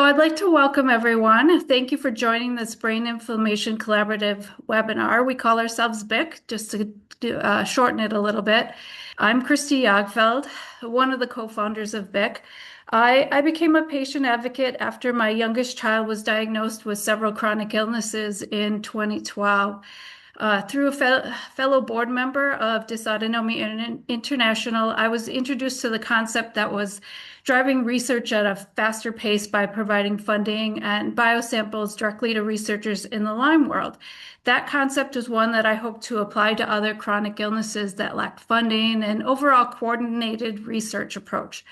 I'd like to welcome everyone. Thank you for joining this Brain Inflammation Collaborative webinar. We call ourselves BIC, just to shorten it a little bit. I'm Christy Jagfeld, one of the co-founders of BIC. I became a patient advocate after my youngest child was diagnosed with several chronic illnesses in 2012. Through a fellow board member of Dysautonomia International, I was introduced to the concept that was driving research at a faster pace by providing funding and biosamples directly to researchers in the Lyme world. That concept is one that I hope to apply to other chronic illnesses that lack funding and overall coordinated research approach.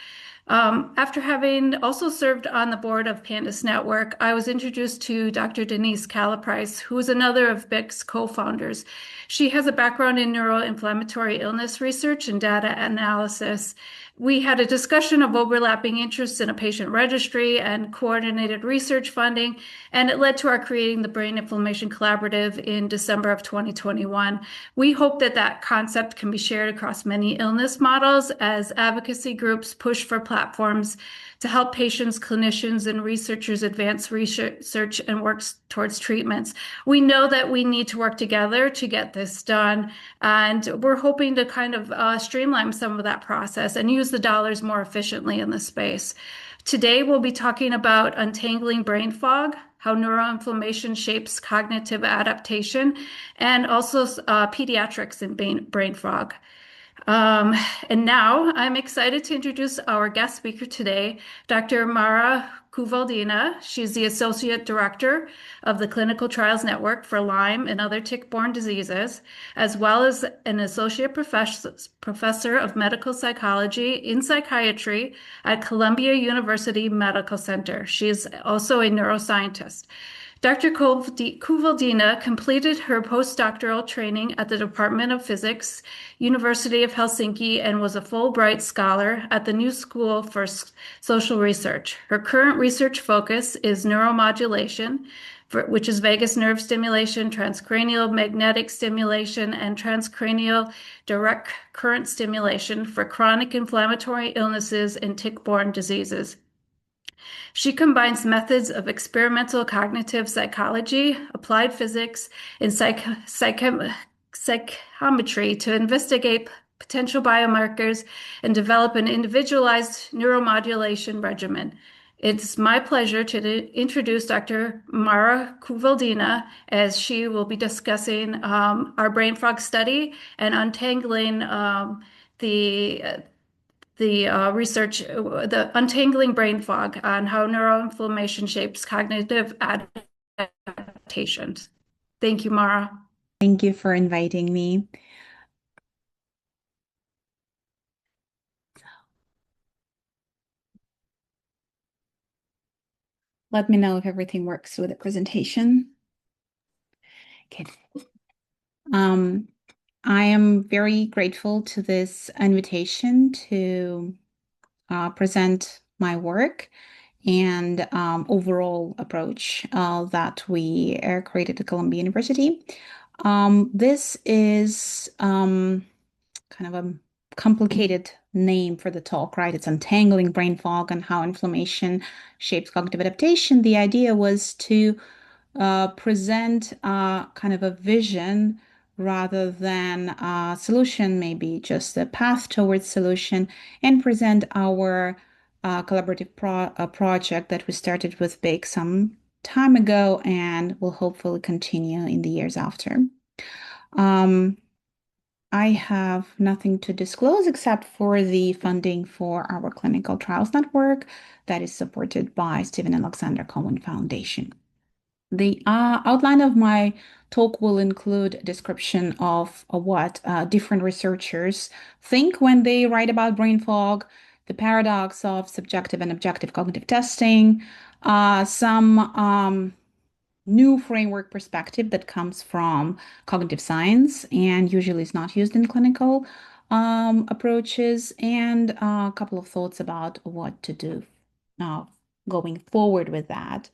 After having also served on the board of Pandas Network, I was introduced to Dr. Denise Calaprice, who is another of BIC's co-founders. She has a background in neuroinflammatory illness research and data analysis. We had a discussion of overlapping interests in a patient registry and coordinated research funding, and it led to our creating the Brain Inflammation Collaborative in December of 2021. We hope that that concept can be shared across many illness models as advocacy groups push for platforms to help patients, clinicians, and researchers advance research and work towards treatments. We know that we need to work together to get this done, and we're hoping to kind of streamline some of that process and use the dollars more efficiently in this space. Today, we'll be talking about untangling brain fog, how neuroinflammation shapes cognitive adaptation, and also pediatrics in brain fog. And now I'm excited to introduce our guest speaker today, Dr. Mara Kuvaldina. She's the Associate Director of the Clinical Trials Network for Lyme and other tick-borne diseases, as well as an Associate Professor of Medical Psychology in Psychiatry at Columbia University Medical Center. She is also a neuroscientist. Dr. Kuvaldina completed her postdoctoral training at the Department of Physics, University of Helsinki, and was a Fulbright Scholar at the New School for Social Research. Her current research focus is neuromodulation, which is vagus nerve stimulation, transcranial magnetic stimulation, and transcranial direct current stimulation for chronic inflammatory illnesses and tick-borne diseases. She combines methods of experimental cognitive psychology, applied physics, and psychometry to investigate potential biomarkers and develop an individualized neuromodulation regimen. It's my pleasure to introduce Dr. Mara Kuvaldina as she will be discussing our brain fog study and untangling the research, the untangling brain fog on how neuroinflammation shapes cognitive adaptations. Thank you, Mara. Thank you for inviting me. Let me know if everything works with the presentation. Okay. I am very grateful to this invitation to present my work and overall approach that we created at Columbia University. This is kind of a complicated name for the talk, right? It's untangling brain fog and how inflammation shapes cognitive adaptation. The idea was to present kind of a vision rather than a solution, maybe just a path towards solution, and present our collaborative project that we started with BIC some time ago and will hopefully continue in the years after. I have nothing to disclose except for the funding for our clinical trials network that is supported by Stephen Alexander Cohen Foundation. The outline of my talk will include a description of what different researchers think when they write about brain fog, the paradox of subjective and objective cognitive testing, some new framework perspective that comes from cognitive science and usually is not used in clinical approaches, and a couple of thoughts about what to do now going forward with that.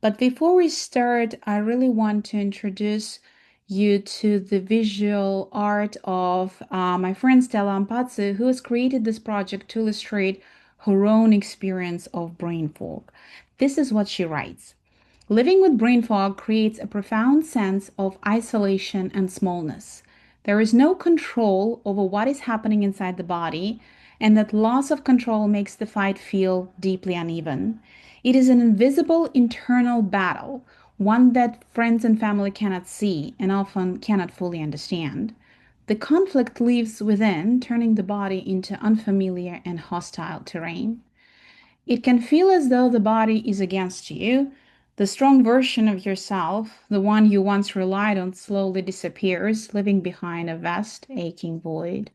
But before we start, I really want to introduce you to the visual art of my friend Stella Ampazzo, who has created this project to illustrate her own experience of brain fog. This is what she writes. Living with brain fog creates a profound sense of isolation and smallness. There is no control over what is happening inside the body, and that loss of control makes the fight feel deeply uneven. It is an invisible internal battle, one that friends and family cannot see and often cannot fully understand. The conflict lives within, turning the body into unfamiliar and hostile terrain. It can feel as though the body is against you. The strong version of yourself, the one you once relied on, slowly disappears, leaving behind a vast, aching void.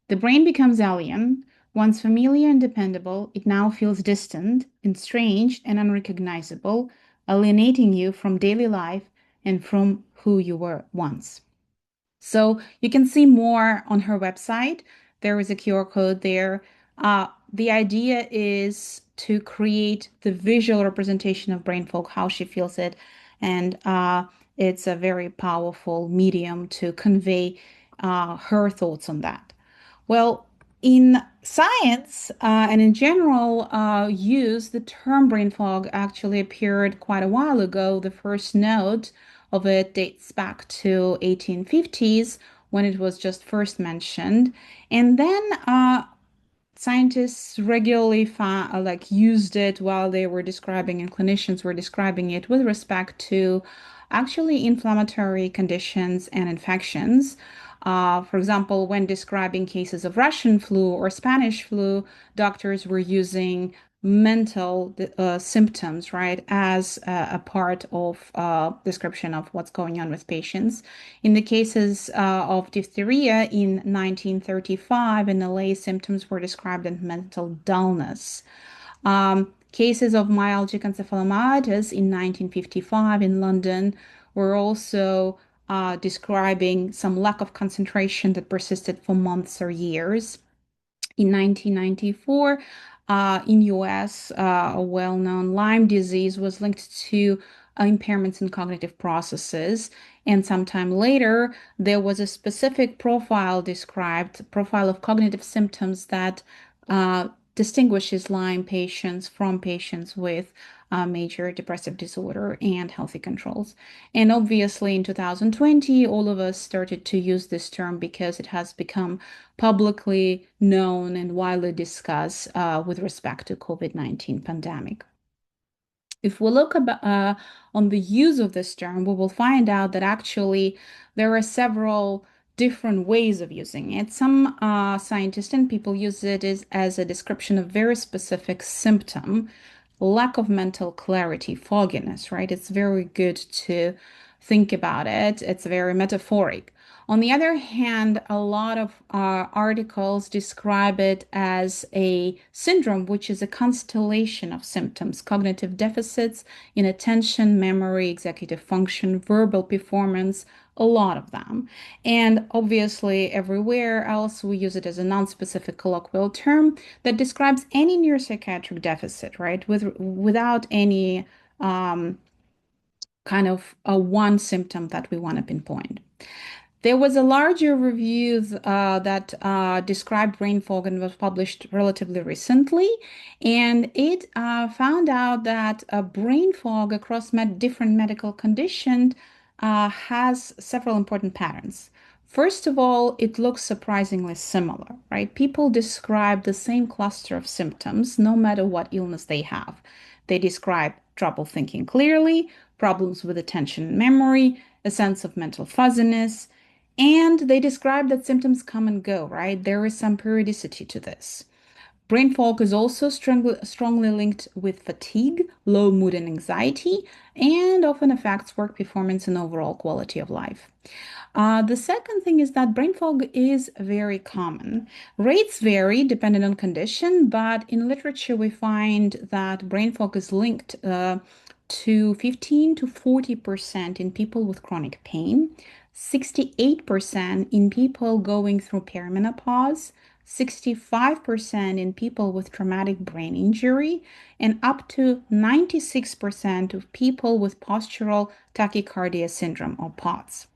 The brain becomes alien. Once familiar and dependable, it now feels distant, estranged, and unrecognizable, alienating you from daily life and from who you were once. So you can see more on her website. There is a QR code there. The idea is to create the visual representation of brain fog, how she feels it. And it's a very powerful medium to convey her thoughts on that. Well, in science and in general use, the term brain fog actually appeared quite a while ago. The first note of it dates back to 1850s when it was just first mentioned. And then scientists regularly used it while they were describing and clinicians were describing it with respect to actually inflammatory conditions and infections. For example, when describing cases of Russian flu or Spanish flu, doctors were using mental symptoms, right, as a part of description of what's going on with patients. In the cases of diphtheria in 1935 in LA, symptoms were described as mental dullness. Cases of myalgic encephalomyelitis in 1955 in London were also describing some lack of concentration that persisted for months or years. In 1994, in US, a well-known Lyme disease was linked to impairments in cognitive processes. And sometime later, there was a specific profile described, profile of cognitive symptoms that distinguishes Lyme patients from patients with major depressive disorder and healthy controls. And obviously, in 2020, all of us started to use this term because it has become publicly known and widely discussed with respect to COVID-19 pandemic. If we look on the use of this term, we will find out that actually there are several different ways of using it. Some scientists and people use it as a description of very specific symptom, lack of mental clarity, fogginess, right? It's very good to think about it. It's very metaphoric. On the other hand, a lot of articles describe it as a syndrome, which is a constellation of symptoms, cognitive deficits in attention, memory, executive function, verbal performance, a lot of them. And obviously, everywhere else, we use it as a non-specific colloquial term that describes any neuropsychiatric deficit, right? Without any kind of a one symptom that we want to pinpoint. There was a larger review that described brain fog and was published relatively recently, and it found out that brain fog across different medical conditions has several important patterns. First of all, it looks surprisingly similar, right? People describe the same cluster of symptoms no matter what illness they have. They describe trouble thinking clearly, problems with attention and memory, a sense of mental fuzziness, and they describe that symptoms come and go, right? There is some periodicity to this. Brain fog is also strongly linked with fatigue, low mood and anxiety, and often affects work performance and overall quality of life. The second thing is that brain fog is very common. Rates vary depending on condition, but in literature we find that brain fog is linked to 15 to 40% in people with chronic pain, 68% in people going through perimenopause, 65% in people with traumatic brain injury, and up to 96% of people with postural tachycardia syndrome or POTS.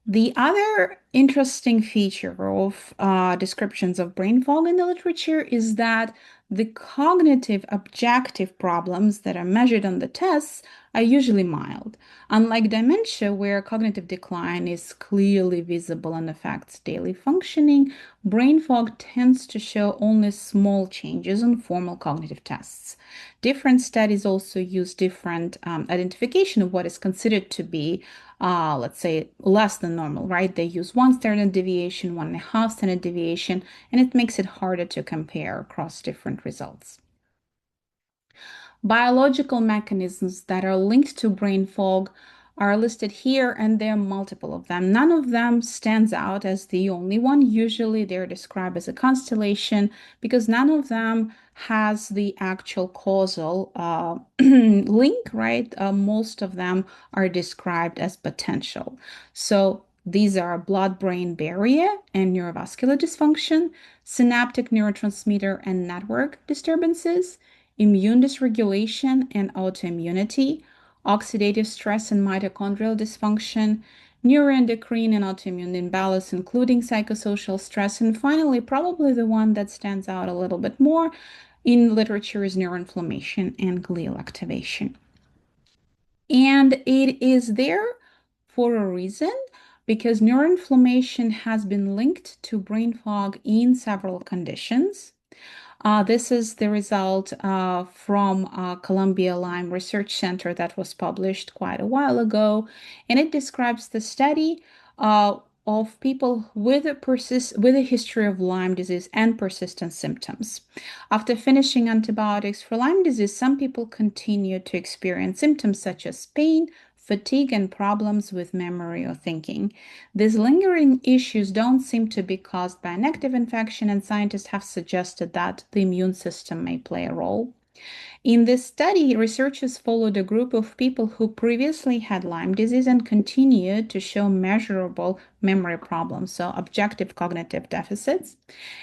The other interesting feature of descriptions of brain fog in the literature is that the cognitive objective problems that are measured on the tests are usually mild. Unlike dementia, where cognitive decline is clearly visible and affects daily functioning, brain fog tends to show only small changes on formal cognitive tests. Different studies also use different identification of what is considered to be, let's say, less than normal, right? They use one standard deviation, 1.5 standard deviation, and it makes it harder to compare across different results. Biological mechanisms that are linked to brain fog are listed here, and there are multiple of them. None of them stands out as the only one. Usually they're described as a constellation because none of them has the actual causal link, right? Most of them are described as potential. So these are blood-brain barrier and neurovascular dysfunction, synaptic neurotransmitter and network disturbances, immune dysregulation and autoimmunity, oxidative stress and mitochondrial dysfunction, neuroendocrine and autoimmune imbalance, including psychosocial stress, and finally, probably the one that stands out a little bit more in literature is neuroinflammation and glial activation. And it is there for a reason because neuroinflammation has been linked to brain fog in several conditions. This is the result from Columbia Lyme Research Center that was published quite a while ago, and it describes the study of people with a history of Lyme disease and persistent symptoms. After finishing antibiotics for Lyme disease, some people continue to experience symptoms such as pain, fatigue, and problems with memory or thinking. These lingering issues don't seem to be caused by an active infection, and scientists have suggested that the immune system may play a role. In this study, researchers followed a group of people who previously had Lyme disease and continued to show measurable memory problems, so objective cognitive deficits.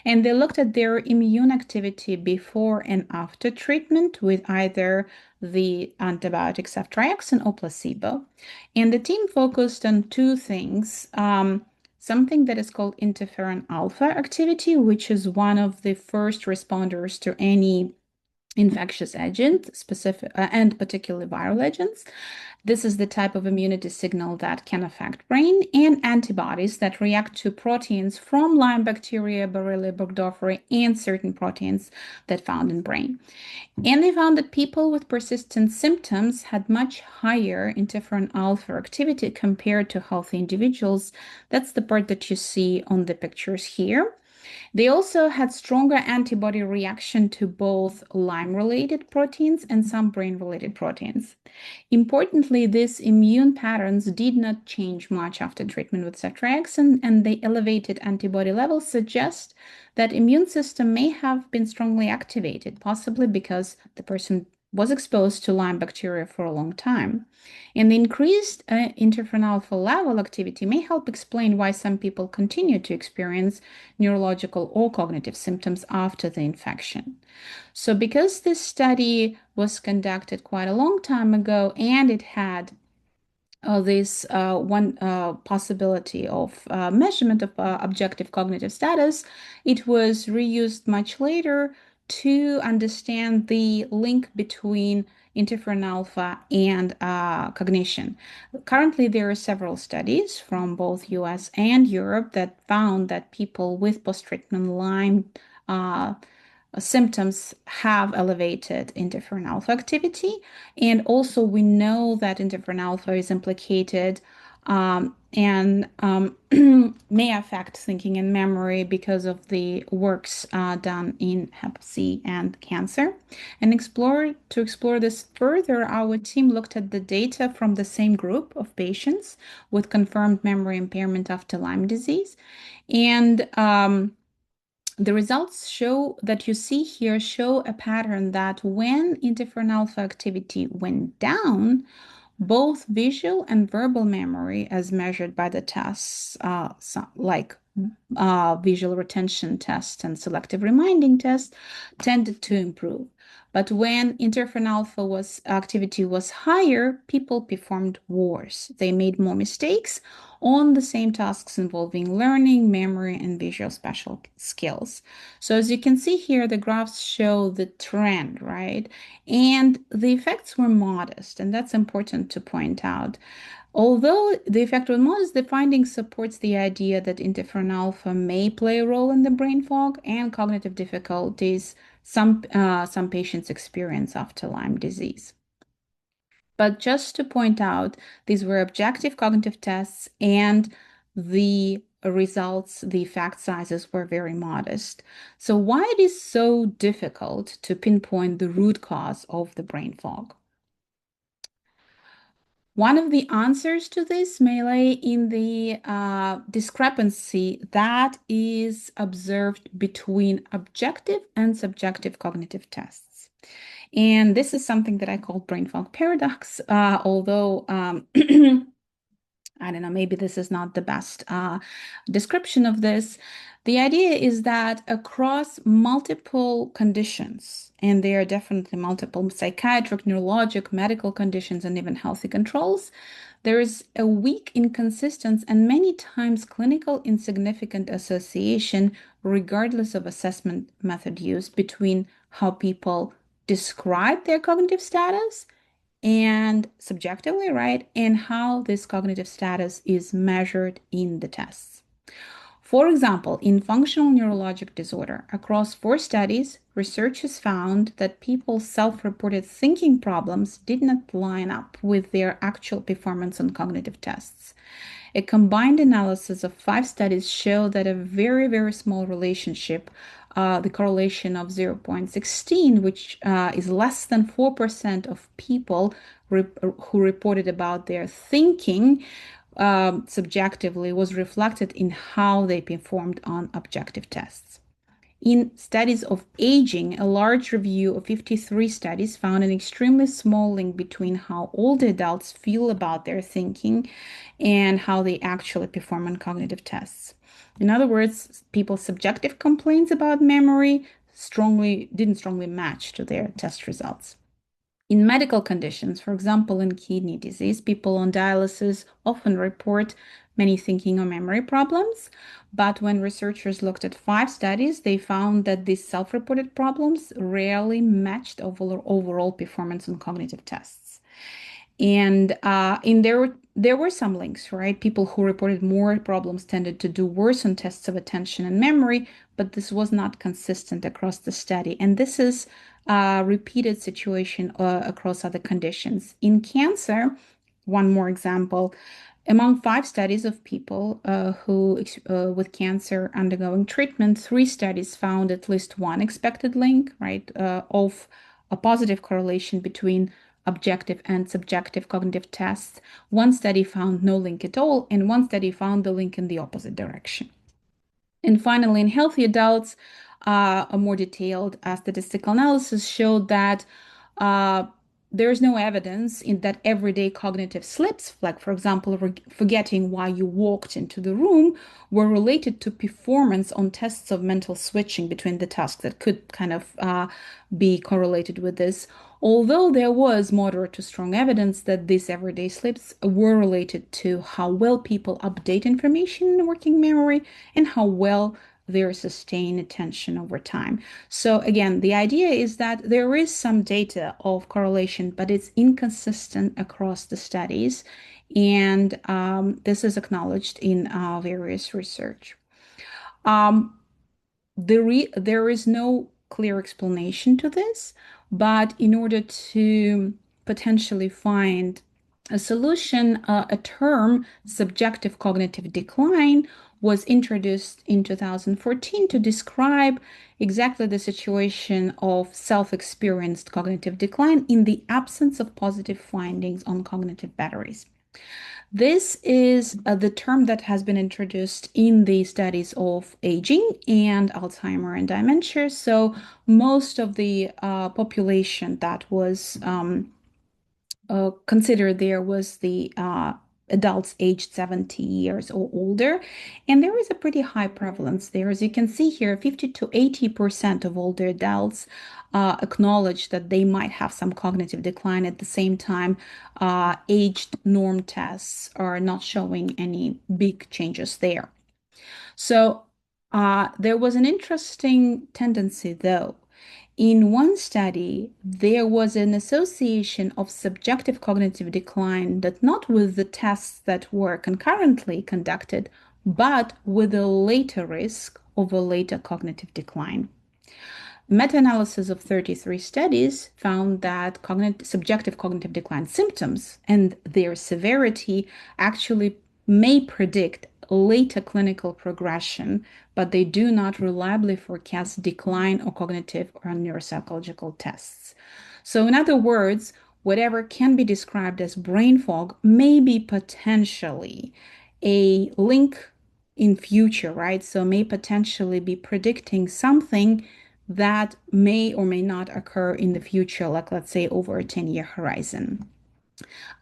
And they looked at their immune activity before and after treatment with either the antibiotic ceftriaxone or placebo. And the team focused on two things. Something that is called interferon alpha activity, which is one of the first responders to any infectious agent, specific and particularly viral agents. This is the type of immunity signal that can affect brain, and antibodies that react to proteins from Lyme bacteria, Borrelia burgdorferi, and certain proteins that found in brain. And they found that people with persistent symptoms had much higher interferon alpha activity compared to healthy individuals. That's the part that you see on the pictures here. They also had stronger antibody reaction to both Lyme-related proteins and some brain-related proteins. Importantly, these immune patterns did not change much after treatment with ceftriaxone, and the elevated antibody levels suggest that immune system may have been strongly activated, possibly because the person was exposed to Lyme bacteria for a long time. And the increased interferon alpha level activity may help explain why some people continue to experience neurological or cognitive symptoms after the infection. So because this study was conducted quite a long time ago and it had this one possibility of measurement of objective cognitive status, it was reused much later to understand the link between interferon alpha and cognition. Currently, there are several studies from both US and Europe that found that people with post-treatment Lyme symptoms have elevated interferon alpha activity. And also, we know that interferon alpha is implicated and may affect thinking and memory because of the works done in Hep C and cancer. And to explore this further, our team looked at the data from the same group of patients with confirmed memory impairment after Lyme disease. And the results show that you see here show a pattern that when interferon alpha activity went down, both visual and verbal memory, as measured by the tests like visual retention test and selective reminding test, tended to improve. But when interferon alpha was activity was higher, people performed worse. They made more mistakes on the same tasks involving learning, memory, and visual spatial skills. So as you can see here, the graphs show the trend, right? And the effects were modest, and that's important to point out. Although the effect was modest, the finding supports the idea that interferon alpha may play a role in the brain fog and cognitive difficulties some patients experience after Lyme disease. But just to point out, these were objective cognitive tests, and the results, the effect sizes were very modest. So why it is so difficult to pinpoint the root cause of the brain fog? One of the answers to this may lay in the discrepancy that is observed between objective and subjective cognitive tests. And this is something that I call brain fog paradox, although I don't know, maybe this is not the best description of this. The idea is that across multiple conditions, and there are definitely multiple psychiatric, neurologic, medical conditions, and even healthy controls, there is a weak inconsistent and many times clinical insignificant association, regardless of assessment method used, between how people describe their cognitive status and subjectively, right? And how this cognitive status is measured in the tests. For example, in functional neurologic disorder, across 4 studies, researchers found that people's self-reported thinking problems did not line up with their actual performance on cognitive tests. A combined analysis of 5 studies showed that a very, very small relationship, the correlation of 0.16, which is less than 4% of people who reported about their thinking subjectively, was reflected in how they performed on objective tests. In studies of aging, a large review of 53 studies found an extremely small link between how older adults feel about their thinking and how they actually perform on cognitive tests. In other words, people's subjective complaints about memory didn't strongly match to their test results. In medical conditions, for example, in kidney disease, people on dialysis often report many thinking or memory problems. But when researchers looked at 5 studies, they found that these self-reported problems rarely matched overall performance on cognitive tests. And there were some links, right? People who reported more problems tended to do worse on tests of attention and memory, but this was not consistent across the study. And this is a repeated situation across other conditions. In cancer, one more example, among 5 studies of people who with cancer undergoing treatment, 3 studies found at least one expected link, right, of a positive correlation between objective and subjective cognitive tests. One study found no link at all, and one study found the link in the opposite direction. And finally, in healthy adults, a more detailed statistical analysis showed that there is no evidence in that everyday cognitive slips, like, for example, forgetting why you walked into the room, were related to performance on tests of mental switching between the tasks that could kind of be correlated with this. Although there was moderate to strong evidence that these everyday slips were related to how well people update information in working memory and how well they sustain attention over time. So again, the idea is that there is some data of correlation, but it's inconsistent across the studies. And this is acknowledged in various research. There is no clear explanation to this, but in order to potentially find a solution, a term, subjective cognitive decline, was introduced in 2014 to describe exactly the situation of self-experienced cognitive decline in the absence of positive findings on cognitive batteries. This is the term that has been introduced in the studies of aging and Alzheimer and dementia. So most of the population that was considered there was the adults aged 70 years or older. And there is a pretty high prevalence there. As you can see here, 50 to 80% of older adults acknowledge that they might have some cognitive decline. At the same time, aged norm tests are not showing any big changes there. So there was an interesting tendency, though. In one study, there was an association of subjective cognitive decline that not with the tests that were concurrently conducted, but with a later risk of a later cognitive decline. Meta-analysis of 33 studies found that subjective cognitive decline symptoms and their severity actually may predict later clinical progression, but they do not reliably forecast decline or cognitive or neuropsychological tests. So, in other words, whatever can be described as brain fog may be potentially a link in future, right? So may potentially be predicting something that may or may not occur in the future, like let's say over a 10-year horizon.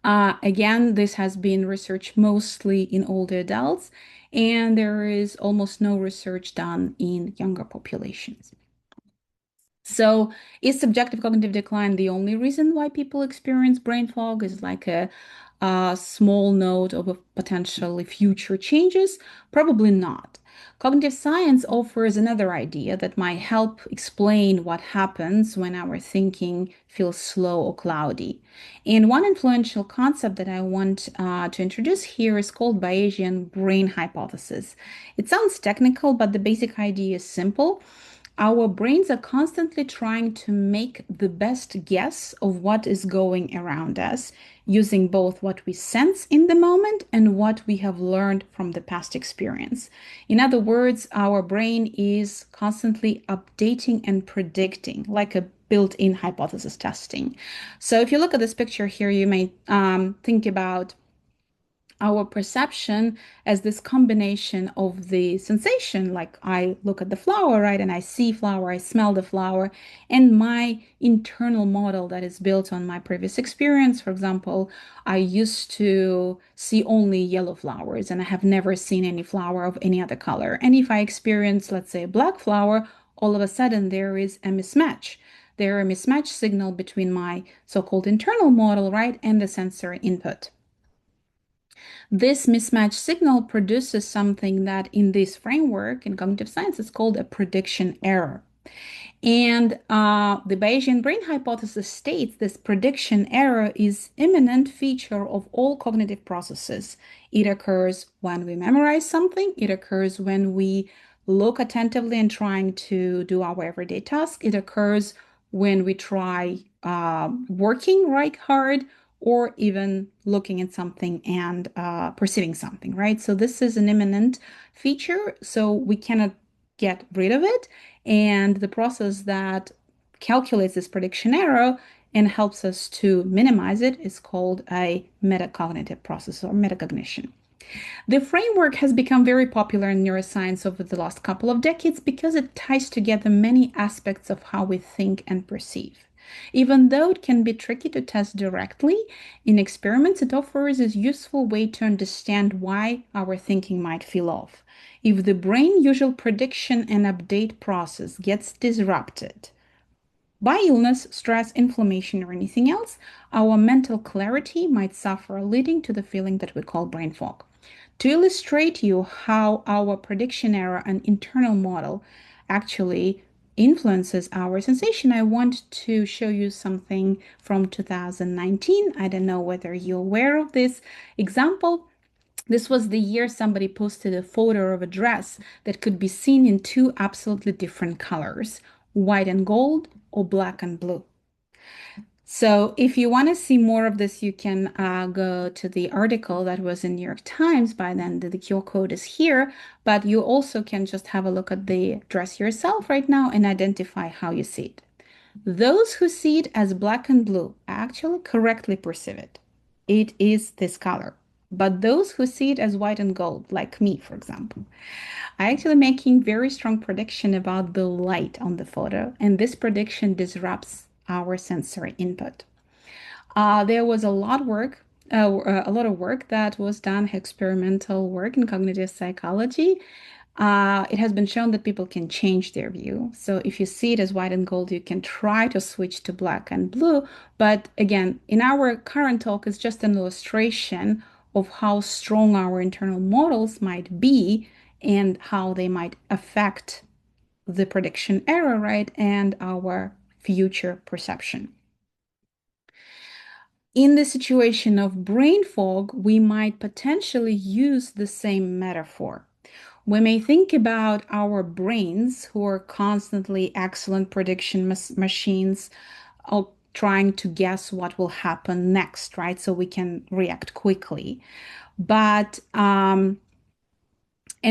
Again, this has been researched mostly in older adults, and there is almost no research done in younger populations. So, is subjective cognitive decline the only reason why people experience brain fog? Is like a small note of potentially future changes? Probably not. Cognitive science offers another idea that might help explain what happens when our thinking feels slow or cloudy. And one influential concept that I want to introduce here is called Bayesian brain hypothesis. It sounds technical, but the basic idea is simple. Our brains are constantly trying to make the best guess of what is going around us, using both what we sense in the moment and what we have learned from the past experience. In other words, our brain is constantly updating and predicting, like a built-in hypothesis testing. So if you look at this picture here, you may think about our perception as this combination of the sensation, like I look at the flower, right, and I see flower, I smell the flower, and my internal model that is built on my previous experience. For example, I used to see only yellow flowers and I have never seen any flower of any other color. And if I experience, let's say, a black flower, all of a sudden there is a mismatch. There are a mismatch signal between my so-called internal model, right, and the sensory input. This mismatch signal produces something that in this framework in cognitive science is called a prediction error. And the Bayesian brain hypothesis states this prediction error is imminent feature of all cognitive processes. It occurs when we memorize something. It occurs when we look attentively and trying to do our everyday task. It occurs when we try working right hard or even looking at something and perceiving something, right? So this is an imminent feature, so we cannot get rid of it. And the process that calculates this prediction error and helps us to minimize it is called a metacognitive process or metacognition. The framework has become very popular in neuroscience over the last couple of decades because it ties together many aspects of how we think and perceive. Even though it can be tricky to test directly in experiments, it offers a useful way to understand why our thinking might feel off. If the brain usual prediction and update process gets disrupted by illness, stress, inflammation, or anything else, our mental clarity might suffer, leading to the feeling that we call brain fog. To illustrate you how our prediction error and internal model actually influences our sensation, I want to show you something from 2019. I don't know whether you're aware of this example. This was the year somebody posted a photo of a dress that could be seen in two absolutely different colors, white and gold or black and blue. So if you want to see more of this, you can go to the article that was in New York Times. By then, the QR code is here, but you also can just have a look at the dress yourself right now and identify how you see it. Those who see it as black and blue actually correctly perceive it. It is this color. But those who see it as white and gold, like me, for example, are actually making very strong prediction about the light on the photo, and this prediction disrupts our sensory input. There was a lot of work a lot of work that was done, experimental work in cognitive psychology. It has been shown that people can change their view. So if you see it as white and gold, you can try to switch to black and blue. But again, in our current talk, it's just an illustration of how strong our internal models might be and how they might affect the prediction error, right, and our future perception. In the situation of brain fog, we might potentially use the same metaphor. We may think about our brains, who are constantly excellent prediction machines, trying to guess what will happen next, right? So we can react quickly. But and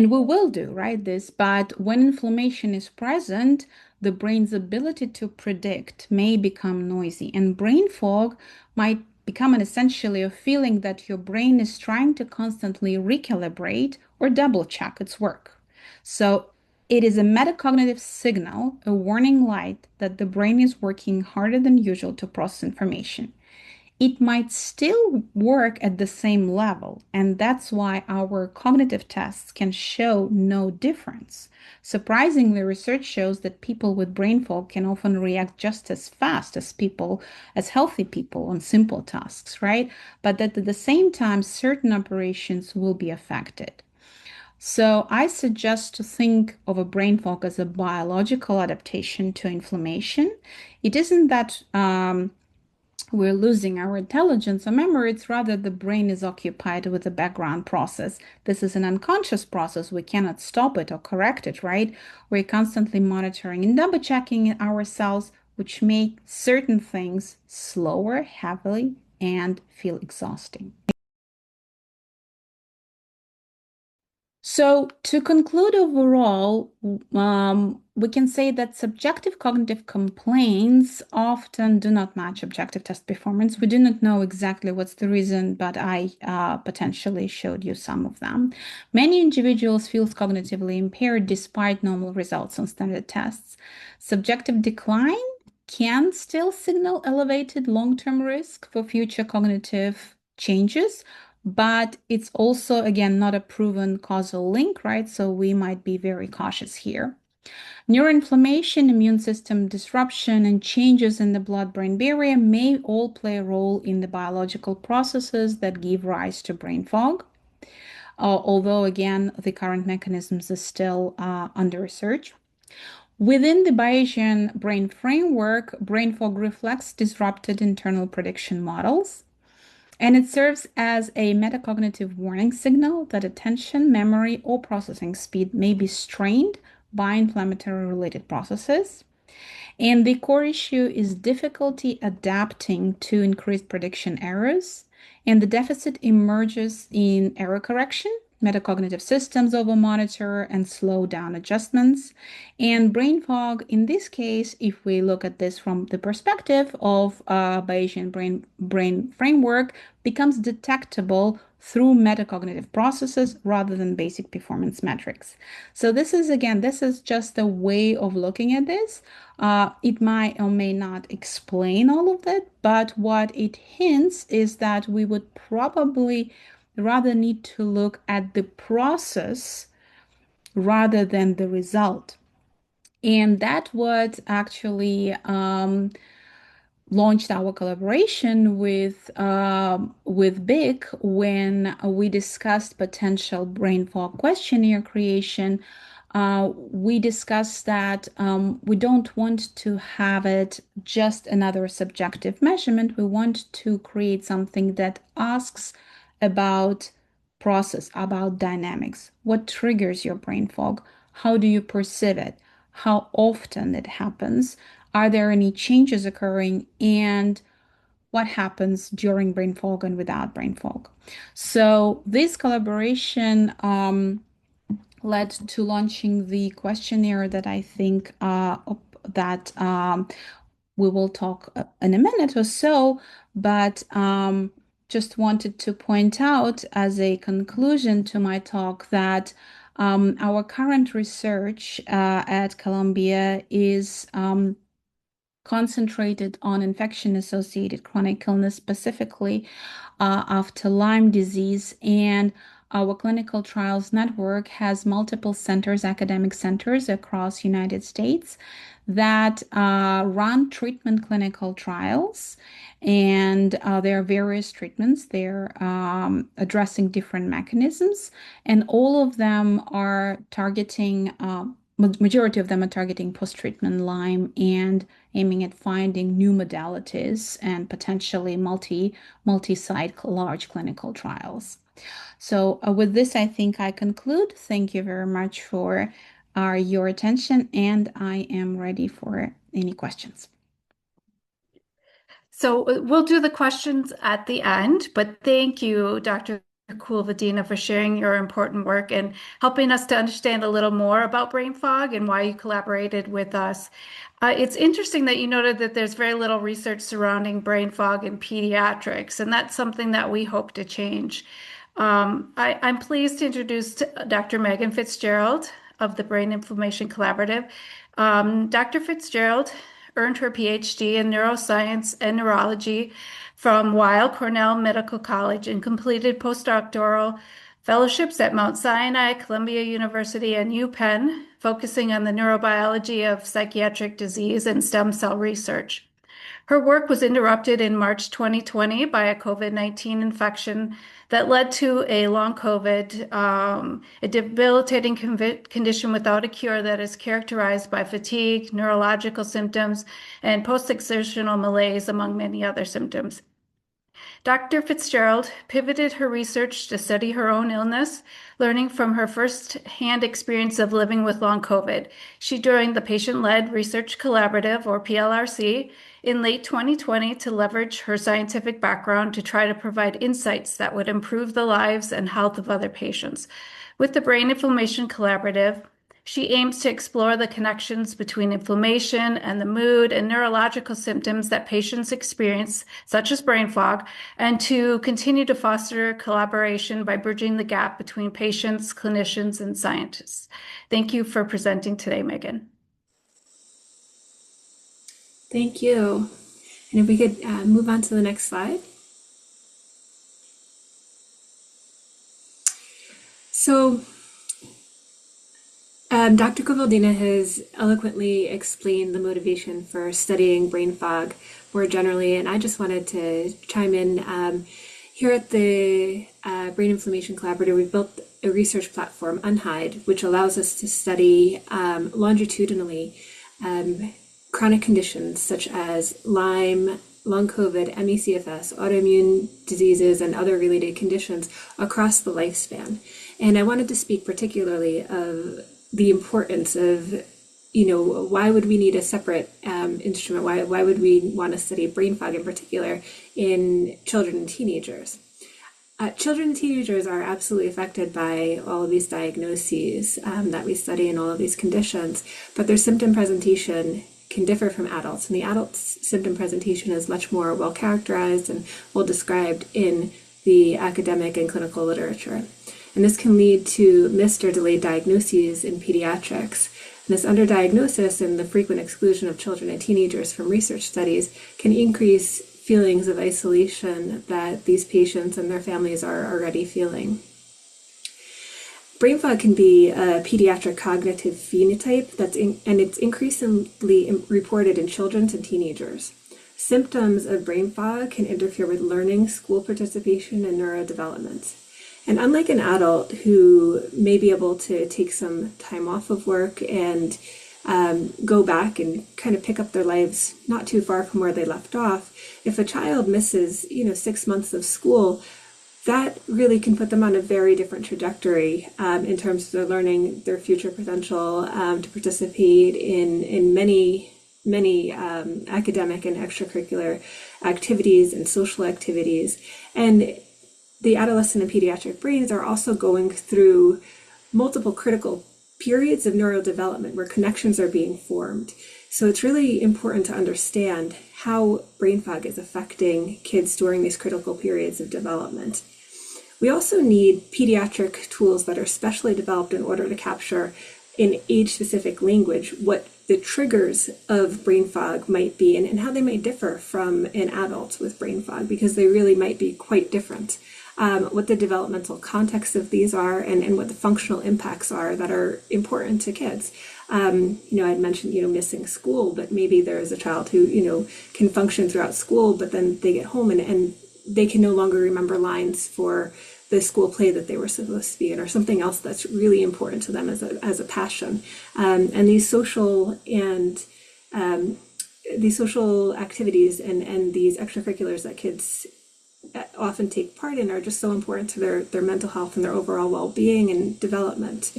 we will do, right, this, but when inflammation is present, the brain's ability to predict may become noisy, and brain fog might become essentially a feeling that your brain is trying to constantly recalibrate or double check its work. So it is a metacognitive signal, a warning light that the brain is working harder than usual to process information. It might still work at the same level, and that's why our cognitive tests can show no difference. Surprisingly, research shows that people with brain fog can often react just as fast as healthy people on simple tasks, right? But that at the same time, certain operations will be affected. So I suggest to think of a brain fog as a biological adaptation to inflammation. It isn't that we're losing our intelligence or memory. It's rather the brain is occupied with a background process. This is an unconscious process. We cannot stop it or correct it, right? We're constantly monitoring and double checking ourselves, which make certain things slower, heavily, and feel exhausting. So, to conclude overall, we can say that subjective cognitive complaints often do not match objective test performance. We do not know exactly what's the reason, but I potentially showed you some of them. Many individuals feel cognitively impaired despite normal results on standard tests. Subjective decline can still signal elevated long-term risk for future cognitive changes, but it's also, again, not a proven causal link, right? So we might be very cautious here. Neuroinflammation, immune system disruption, and changes in the blood-brain barrier may all play a role in the biological processes that give rise to brain fog. Although, again, the current mechanisms are still under research. Within the Bayesian brain framework, brain fog reflects disrupted internal prediction models. And it serves as a metacognitive warning signal that attention, memory, or processing speed may be strained by inflammatory related processes. And the core issue is difficulty adapting to increased prediction errors. And the deficit emerges in error correction, metacognitive systems over monitor, and slow down adjustments. And brain fog, in this case, if we look at this from the perspective of Bayesian brain framework, becomes detectable through metacognitive processes rather than basic performance metrics. So this is, again, this is just a way of looking at this. It might or may not explain all of that, but what it hints is that we would probably rather need to look at the process rather than the result. And that what actually launched our collaboration with BIC when we discussed potential brain fog questionnaire creation. We discussed that we don't want to have it just another subjective measurement. We want to create something that asks about process, about dynamics. What triggers your brain fog? How do you perceive it? How often it happens? Are there any changes occurring? And what happens during brain fog and without brain fog? So this collaboration led to launching the questionnaire that I think that we will talk in a minute or so, but just wanted to point out as a conclusion to my talk that our current research at Columbia is concentrated on infection-associated chronic illness, specifically after Lyme disease. And our clinical trials network has multiple centers, academic centers across United States that run treatment clinical trials. And there are various treatments. They're addressing different mechanisms, and all of them are targeting, majority of them are targeting post-treatment Lyme and aiming at finding new modalities and potentially multi-site large clinical trials. So with this, I think I conclude. Thank you very much for your attention, and I am ready for any questions. So we'll do the questions at the end, but thank you, Dr. Kuvaldina, for sharing your important work and helping us to understand a little more about brain fog and why you collaborated with us. It's interesting that you noted that there's very little research surrounding brain fog in pediatrics, and that's something that we hope to change. I'm pleased to introduce Dr. Megan Fitzgerald of the Brain Inflammation Collaborative. Dr. Fitzgerald earned her Ph.D. in neuroscience and neurology from Weill Cornell Medical College and completed postdoctoral fellowships at Mount Sinai, Columbia University, and UPenn, focusing on the neurobiology of psychiatric disease and stem cell research. Her work was interrupted in March 2020 by a COVID-19 infection that led to a long COVID, a debilitating condition without a cure that is characterized by fatigue, neurological symptoms, and post-exertional malaise, among many other symptoms. Dr. Fitzgerald pivoted her research to study her own illness, learning from her first-hand experience of living with long COVID. She joined the Patient-Led Research Collaborative, or PLRC, in late 2020 to leverage her scientific background to try to provide insights that would improve the lives and health of other patients. With the Brain Inflammation Collaborative, she aims to explore the connections between inflammation and the mood and neurological symptoms that patients experience, such as brain fog, and to continue to foster collaboration by bridging the gap between patients, clinicians, and scientists. Thank you for presenting today, Megan. Thank you. And if we could move on to the next slide. So, Dr. Kuvaldina has eloquently explained the motivation for studying brain fog more generally, and I just wanted to chime in. Here at the Brain Inflammation Collaborative, we've built a research platform, Unhide, which allows us to study longitudinally chronic conditions such as Lyme, long COVID, ME/CFS, autoimmune diseases, and other related conditions across the lifespan. And I wanted to speak particularly of the importance of, why would we need a separate instrument? Why would we want to study brain fog in particular in children and teenagers? Children and teenagers are absolutely affected by all of these diagnoses that we study in all of these conditions, but their symptom presentation can differ from adults, and the adult symptom presentation is much more well characterized and well described in the academic and clinical literature. And this can lead to missed or delayed diagnoses in pediatrics. And this underdiagnosis and the frequent exclusion of children and teenagers from research studies can increase feelings of isolation that these patients and their families are already feeling. Brain fog can be a pediatric cognitive phenotype and it's increasingly reported in children and teenagers. Symptoms of brain fog can interfere with learning, school participation, and neurodevelopment. And unlike an adult who may be able to take some time off of work and go back and kind of pick up their lives not too far from where they left off, if a child misses, 6 months of school, that really can put them on a very different trajectory in terms of their learning, their future potential to participate in many academic and extracurricular activities and social activities. And the adolescent and pediatric brains are also going through multiple critical periods of neurodevelopment where connections are being formed. So it's really important to understand how brain fog is affecting kids during these critical periods of development. We also need pediatric tools that are specially developed in order to capture in age-specific language what the triggers of brain fog might be, and how they might differ from an adult with brain fog, because they really might be quite different. What the developmental context of these are, and what the functional impacts are that are important to kids. I'd mentioned, missing school, but maybe there is a child who, can function throughout school, but then they get home and they can no longer remember lines for the school play that they were supposed to be in, or something else that's really important to them as a passion. And these social activities and these extracurriculars that kids often take part in are just so important to their mental health and their overall well-being and development.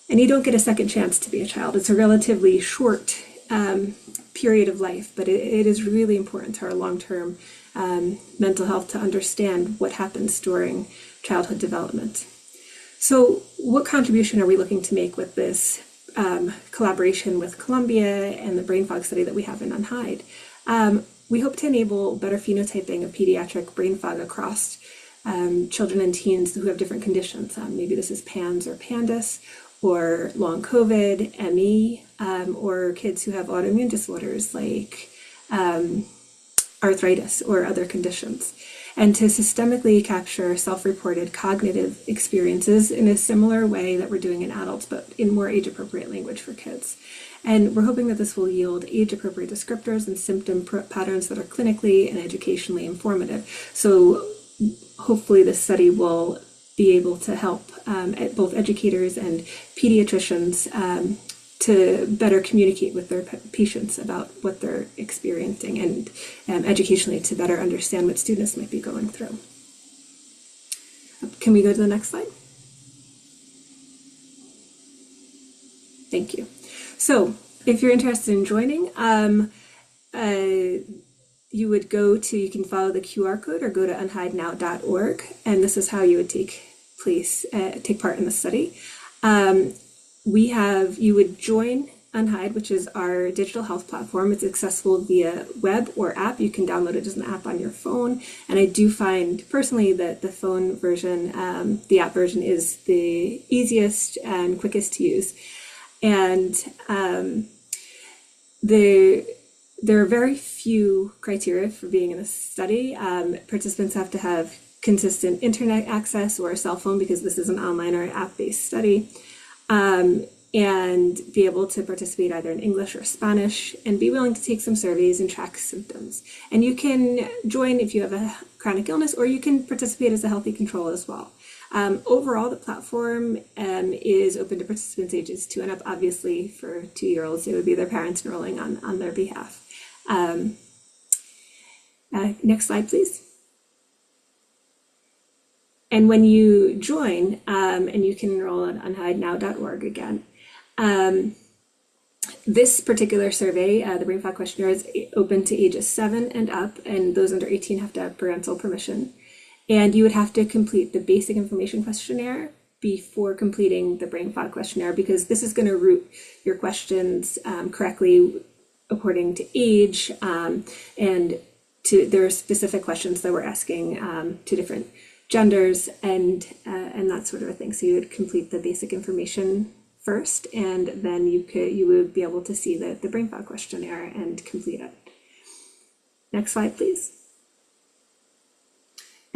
And you don't get a second chance to be a child. It's a relatively short period of life, but it is really important to our long-term mental health to understand what happens during childhood development. So what contribution are we looking to make with this collaboration with Columbia and the brain fog study that we have in Unhide? We hope to enable better phenotyping of pediatric brain fog across children and teens who have different conditions. Maybe this is PANS or PANDAS, or long COVID, ME, or kids who have autoimmune disorders like arthritis or other conditions, and to systemically capture self-reported cognitive experiences in a similar way that we're doing in adults, but in more age-appropriate language for kids. And we're hoping that this will yield age-appropriate descriptors and symptom patterns that are clinically and educationally informative. So hopefully this study will be able to help both educators and pediatricians to better communicate with their patients about what they're experiencing, and educationally to better understand what students might be going through. Can we go to the next slide? Thank you. So if you're interested in joining, you can follow the QR code or go to unhidenow.org, and this is how you would take part in the study. You would join Unhide, which is our digital health platform. It's accessible via web or app. You can download it as an app on your phone. And I do find personally that the phone version, the app version, is the easiest and quickest to use. And there are very few criteria for being in this study. Participants have to have consistent internet access or a cell phone, because this is an online or app-based study, and be able to participate either in English or Spanish, and be willing to take some surveys and track symptoms. And you can join if you have a chronic illness, or you can participate as a healthy control as well. Overall, the platform is open to participants ages 2 and up. Obviously, for 2-year-olds, it would be their parents enrolling on their behalf. Next slide, please. And when you join, and you can enroll at unhidenow.org again, this particular survey, the Brain Fog Questionnaire, is open to ages 7 and up, and those under 18 have to have parental permission. And you would have to complete the basic information questionnaire before completing the Brain Fog Questionnaire, because this is going to route your questions correctly according to age, and there are specific questions that we're asking to different genders and that sort of a thing. So you would complete the basic information first, and then you would be able to see the Brain Fog Questionnaire and complete it. Next slide, please.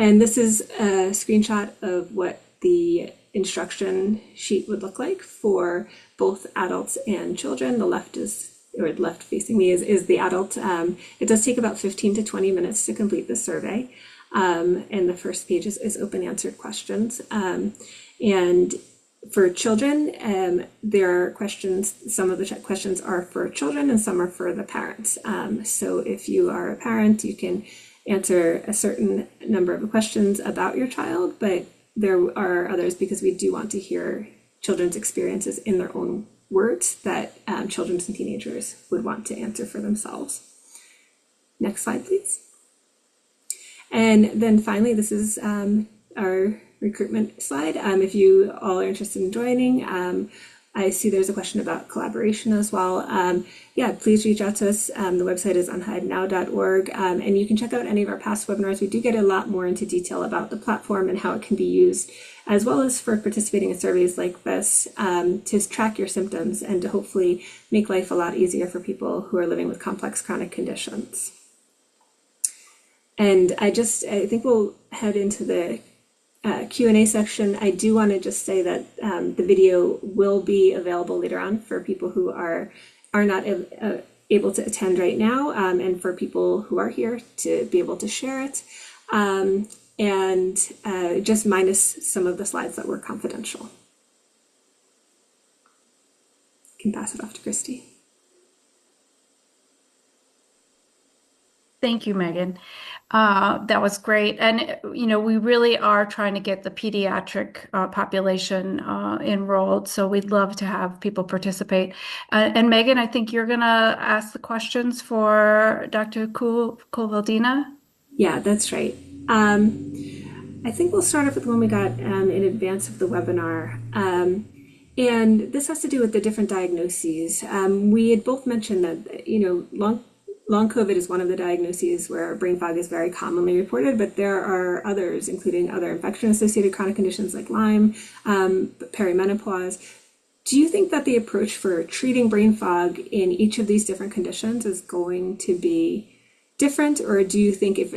And this is a screenshot of what the instruction sheet would look like for both adults and children. The left facing me is the adult. It does take about 15 to 20 minutes to complete the survey. And the first page is open answered questions. And for children, there are questions, some of the questions are for children and some are for the parents. So if you are a parent, you can answer a certain number of questions about your child, but there are others, because we do want to hear children's experiences in their own words that children and teenagers would want to answer for themselves. Next slide, please. And then finally, this is our recruitment slide. If you all are interested in joining, I see there's a question about collaboration as well. Yeah, please reach out to us. The website is unhidenow.org, and you can check out any of our past webinars. We do get a lot more into detail about the platform and how it can be used, as well as for participating in surveys like this to track your symptoms and to hopefully make life a lot easier for people who are living with complex chronic conditions. And I think we'll head into the Q&A section. I do want to just say that the video will be available later on for people who are not able to attend right now, and for people who are here to be able to share it, and just minus some of the slides that were confidential. I can pass it off to Christy. Thank you, Megan. That was great. And, we really are trying to get the pediatric population enrolled. So we'd love to have people participate. And Megan, I think you're going to ask the questions for Dr. Kuvaldina. Yeah, that's right. I think we'll start off with one we got in advance of the webinar. And this has to do with the different diagnoses. We had both mentioned that, long COVID is one of the diagnoses where brain fog is very commonly reported, but there are others, including other infection-associated chronic conditions like Lyme, perimenopause. Do you think that the approach for treating brain fog in each of these different conditions is going to be different, or do you think if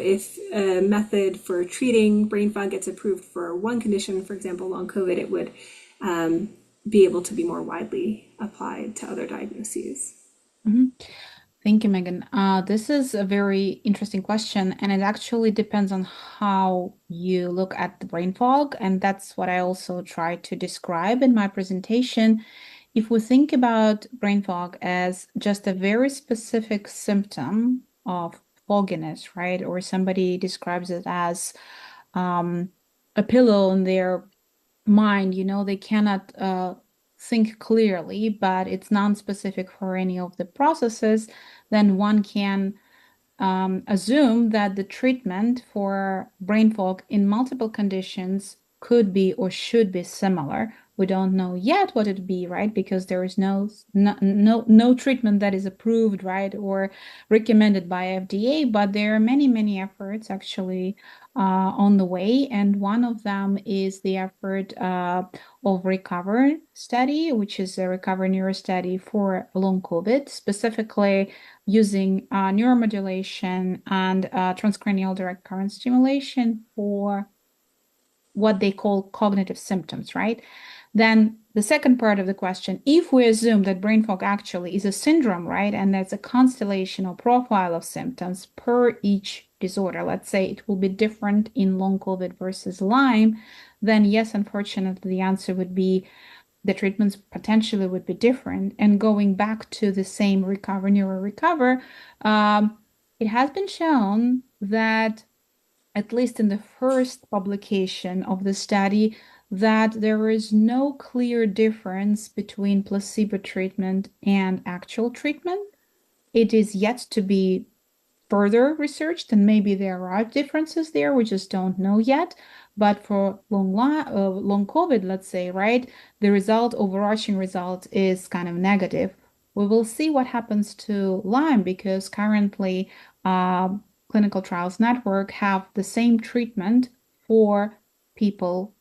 a method for treating brain fog gets approved for one condition, for example, long COVID, it would be able to be more widely applied to other diagnoses? Mm-hmm. Thank you, Megan. This is a very interesting question, and it actually depends on how you look at the brain fog, and that's what I also try to describe in my presentation. If we think about brain fog as just a very specific symptom of fogginess, right? Or somebody describes it as a pillow in their mind, they cannot think clearly, but it's non-specific for any of the processes, then one can assume that the treatment for brain fog in multiple conditions could be or should be similar. We don't know yet what it'd be, right? Because there is no treatment that is approved, right, or recommended by FDA, but there are many efforts actually on the way, and one of them is the effort of RECOVER study, which is a RECOVER neuro study for long COVID, specifically using neuromodulation and transcranial direct current stimulation for what they call cognitive symptoms, right? Then the second part of the question, if we assume that brain fog actually is a syndrome, right, and that's a constellation or profile of symptoms per each disorder, let's say it will be different in long COVID versus Lyme, then yes, unfortunately, the answer would be the treatments potentially would be different. And going back to the same RECOVER, it has been shown that, at least in the first publication of the study, that there is no clear difference between placebo treatment and actual treatment. It is yet to be further researched, and maybe there are differences there, we just don't know yet. But for long COVID, let's say, right, the overarching result is kind of negative. We will see what happens to Lyme, because currently Clinical Trials Network have the same treatment for people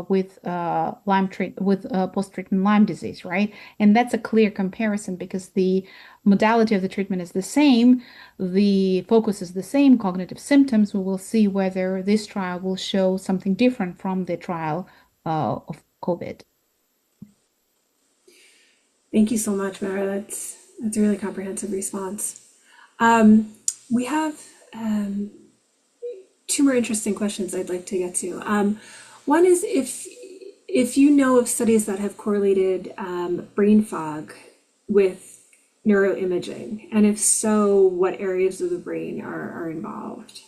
with post-treatment Lyme disease, right? And that's a clear comparison because the modality of the treatment is the same, the focus is the same, cognitive symptoms. We will see whether this trial will show something different from the trial of COVID. Thank you so much, Mara. That's a really comprehensive response. We have two more interesting questions I'd like to get to. One is if you know of studies that have correlated brain fog with neuroimaging, and if so, what areas of the brain are involved?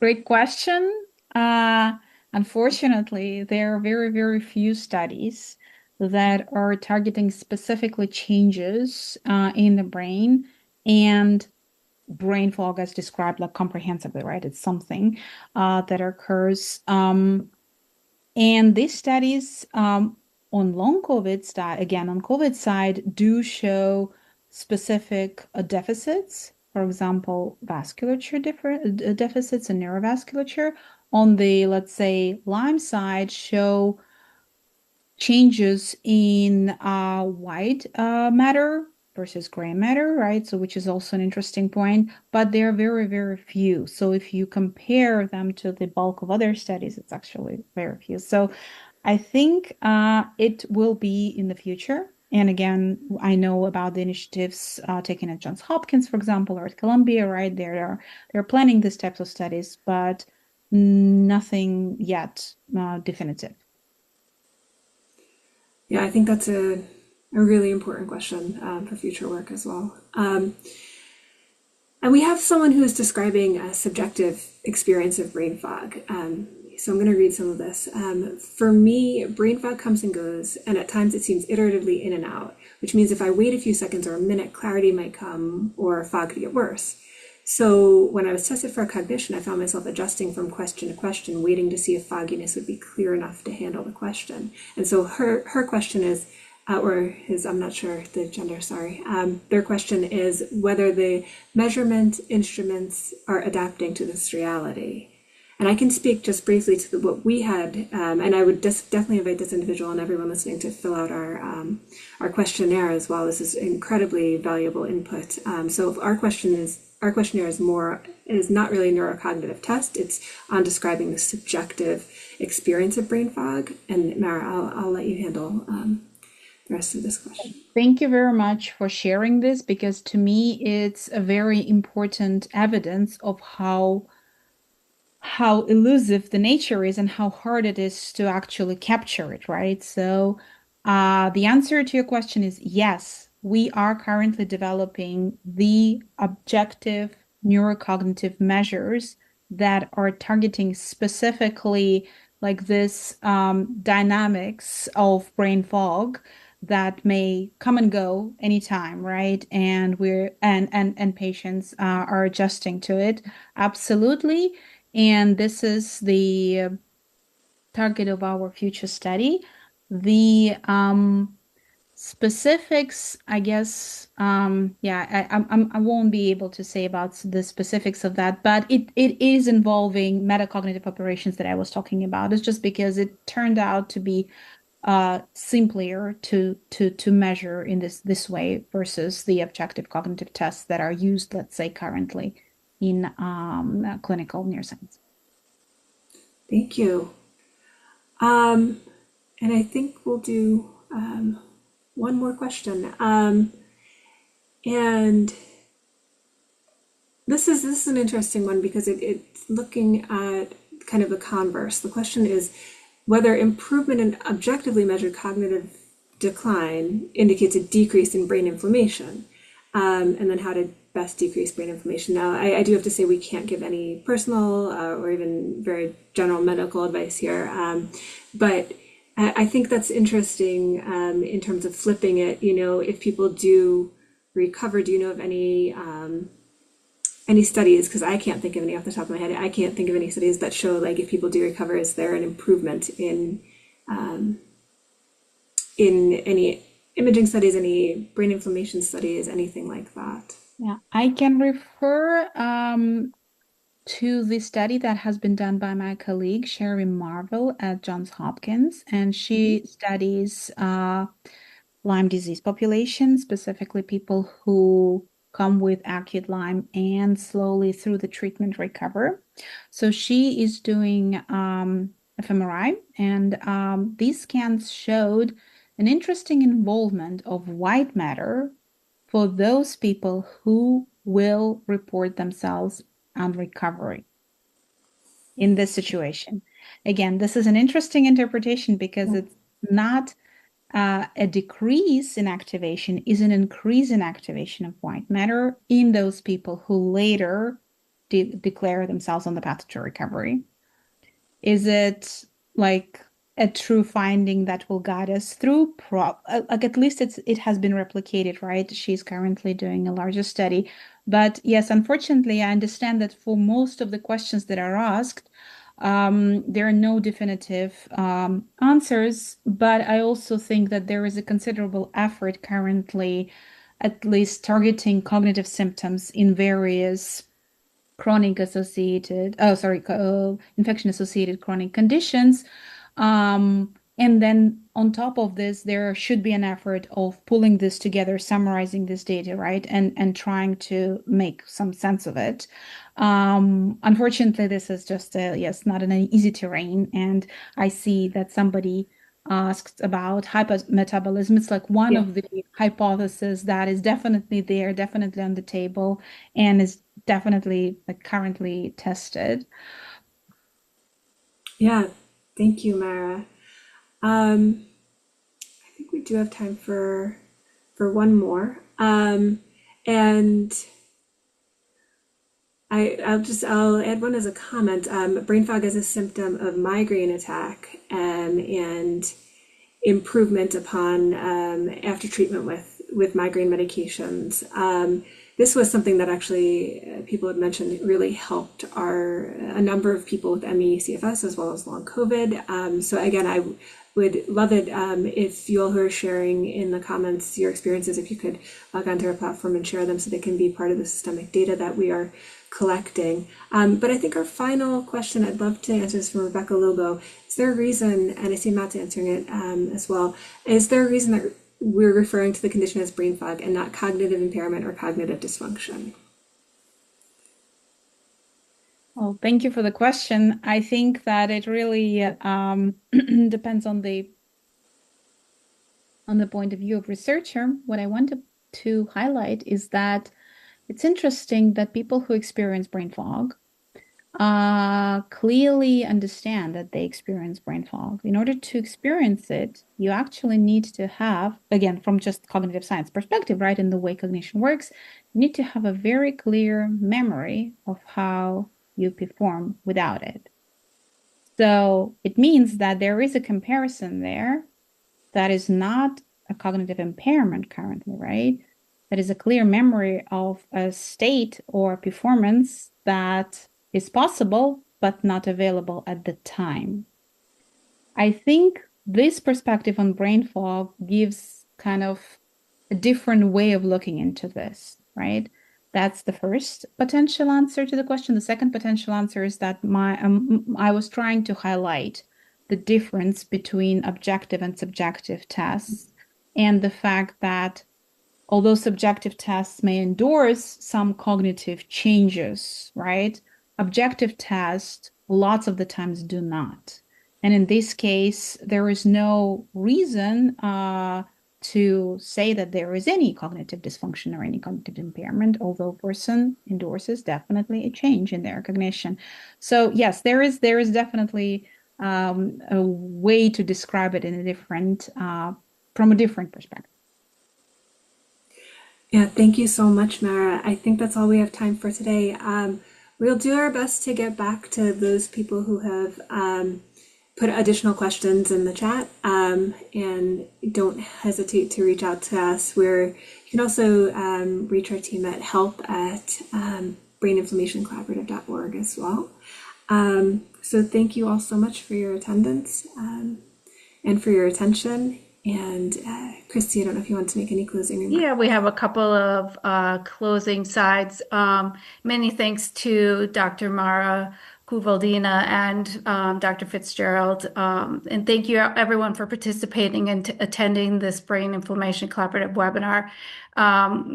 Great question. Unfortunately, there are very few studies that are targeting specifically changes in the brain and brain fog as described like comprehensively, right? It's something that occurs. And these studies on long COVID side, again, on COVID side, do show specific deficits, for example, vasculature deficits and neurovasculature. On the, let's say, Lyme side, show changes in white matter versus gray matter, right? So which is also an interesting point, but they're very, very few. So if you compare them to the bulk of other studies, it's actually very few. So I think it will be in the future. And again, I know about the initiatives taken at Johns Hopkins, for example, or at Columbia, right? They're planning these types of studies, but nothing yet definitive. Yeah, I think that's a really important question for future work as well. And we have someone who is describing a subjective experience of brain fog. So I'm going to read some of this. For me, brain fog comes and goes, and at times it seems iteratively in and out, which means if I wait a few seconds or a minute, clarity might come or fog could get worse. So when I was tested for cognition, I found myself adjusting from question to question, waiting to see if fogginess would be clear enough to handle the question. And so her question is, or his, I'm not sure the gender, sorry. Their question is whether the measurement instruments are adapting to this reality. And I can speak just briefly to what we had, and I would definitely invite this individual and everyone listening to fill out our questionnaire as well. This is incredibly valuable input. So our questionnaire is not really a neurocognitive test. It's on describing the subjective experience of brain fog. And Mara, I'll let you handle the rest of this question. Thank you very much for sharing this, because to me it's a very important evidence of how elusive the nature is and how hard it is to actually capture it, right? So the answer to your question is yes, we are currently developing the objective neurocognitive measures that are targeting specifically like this dynamics of brain fog that may come and go anytime, right? And and patients are adjusting to it. Absolutely. And this is the target of our future study. The specifics, I guess, yeah, I won't be able to say about the specifics of that, but it is involving metacognitive operations that I was talking about. It's just because it turned out to be simpler to measure in this way versus the objective cognitive tests that are used, let's say, currently in clinical neuroscience. Thank you. And I think we'll do one more question. And this is an interesting one because it's looking at kind of a converse. The question is whether improvement in objectively measured cognitive decline indicates a decrease in brain inflammation, and then how to best decrease brain inflammation. Now, I do have to say we can't give any personal or even very general medical advice here, but I think that's interesting in terms of flipping it. You know, if people do recover, do you know of any studies? Because I can't think of any off the top of my head. I can't think of any studies that show like if people do recover, is there an improvement in any imaging studies, any brain inflammation studies, anything like that? Yeah, I can refer to the study that has been done by my colleague Sherry Marvel at Johns Hopkins, and she studies Lyme disease population, specifically people who come with acute Lyme and slowly through the treatment recover. So she is doing fMRI, and these scans showed an interesting involvement of white matter for those people who will report themselves on recovery in this situation. Again, this is an interesting interpretation because it's not a decrease in activation, is an increase in activation of white matter in those people who later declare themselves on the path to recovery. Is it like a true finding that will guide us through? Like at least it has been replicated, right? She's currently doing a larger study. But yes, unfortunately, I understand that for most of the questions that are asked, There are no definitive answers, but I also think that there is a considerable effort currently, at least targeting cognitive symptoms in various chronic associated, infection associated chronic conditions. And then on top of this, there should be an effort of pulling this together, summarizing this data, right? And trying to make some sense of it. Unfortunately, this is just not an easy terrain. And I see that somebody asked about hypermetabolism. It's like one Yeah. of the hypotheses that is definitely there, definitely on the table, and is definitely like currently tested. Yeah. Thank you, Mara. Um, I think we do have time for one more. And I'll add one as a comment. Brain fog is a symptom of migraine attack, and improvement upon after treatment with migraine medications. This was something that actually people had mentioned really helped a number of people with ME/CFS as well as long COVID. So again, I would love it if you all who are sharing in the comments your experiences, if you could log onto our platform and share them so they can be part of the systemic data that we are collecting. But I think our final question I'd love to answer is from Rebecca Lobo. Is there a reason, and I see Matt's answering it as well, is there a reason that we're referring to the condition as brain fog and not cognitive impairment or cognitive dysfunction? Well, thank you for the question. I think that it really depends on the point of view of researcher. What I wanted to highlight is that it's interesting that people who experience brain fog clearly understand that they experience brain fog. In order to experience it, you actually need to have, again, from just cognitive science perspective, right, in the way cognition works, you need to have a very clear memory of how you perform without it. So it means that there is a comparison there that is not a cognitive impairment currently, right? That is a clear memory of a state or performance that is possible, but not available at the time. I think this perspective on brain fog gives kind of a different way of looking into this, right? That's the first potential answer to the question. The second potential answer is that I was trying to highlight the difference between objective and subjective tests and the fact that although subjective tests may endorse some cognitive changes, right? Objective tests lots of the times do not. And in this case, there is no reason to say that there is any cognitive dysfunction or any cognitive impairment, although a person endorses definitely a change in their cognition. So yes, there is definitely a way to describe it in a different, from a different perspective. Yeah, thank you so much, Mara. I think that's all we have time for today. We'll do our best to get back to those people who have put additional questions in the chat, and don't hesitate to reach out to us. You can also reach our team at help@braininflammationcollaborative.org as well. So thank you all so much for your attendance and for your attention. And Christy, I don't know if you want to make any closing remarks. Yeah, we have a couple of closing sides. Many thanks to Dr. Mara Kuvaldina and Dr. Fitzgerald. And thank you everyone for participating and attending this Brain Inflammation Collaborative webinar.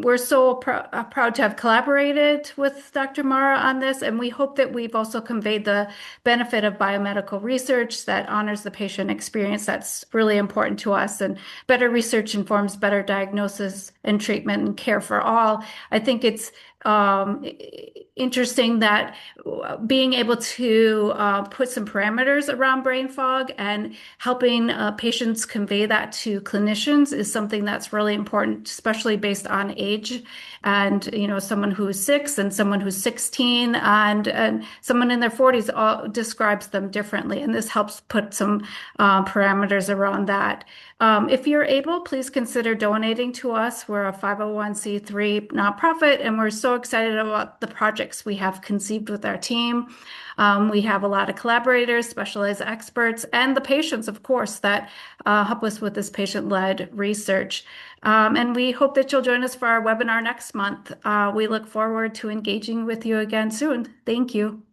We're so proud to have collaborated with Dr. Mara on this, and we hope that we've also conveyed the benefit of biomedical research that honors the patient experience. That's really important to us, and better research informs better diagnosis and treatment and care for all. I think it's interesting that being able to put some parameters around brain fog and helping patients convey that to clinicians is something that's really important, especially based on age. And, someone who's 6 and someone who's 16 and someone in their 40s all describes them differently. And this helps put some parameters around that. If you're able, please consider donating to us. We're a 501c3 nonprofit, and we're so excited about the projects we have conceived with our team. We have a lot of collaborators, specialized experts, and the patients, of course, that help us with this patient-led research. And we hope that you'll join us for our webinar next month. We look forward to engaging with you again soon. Thank you.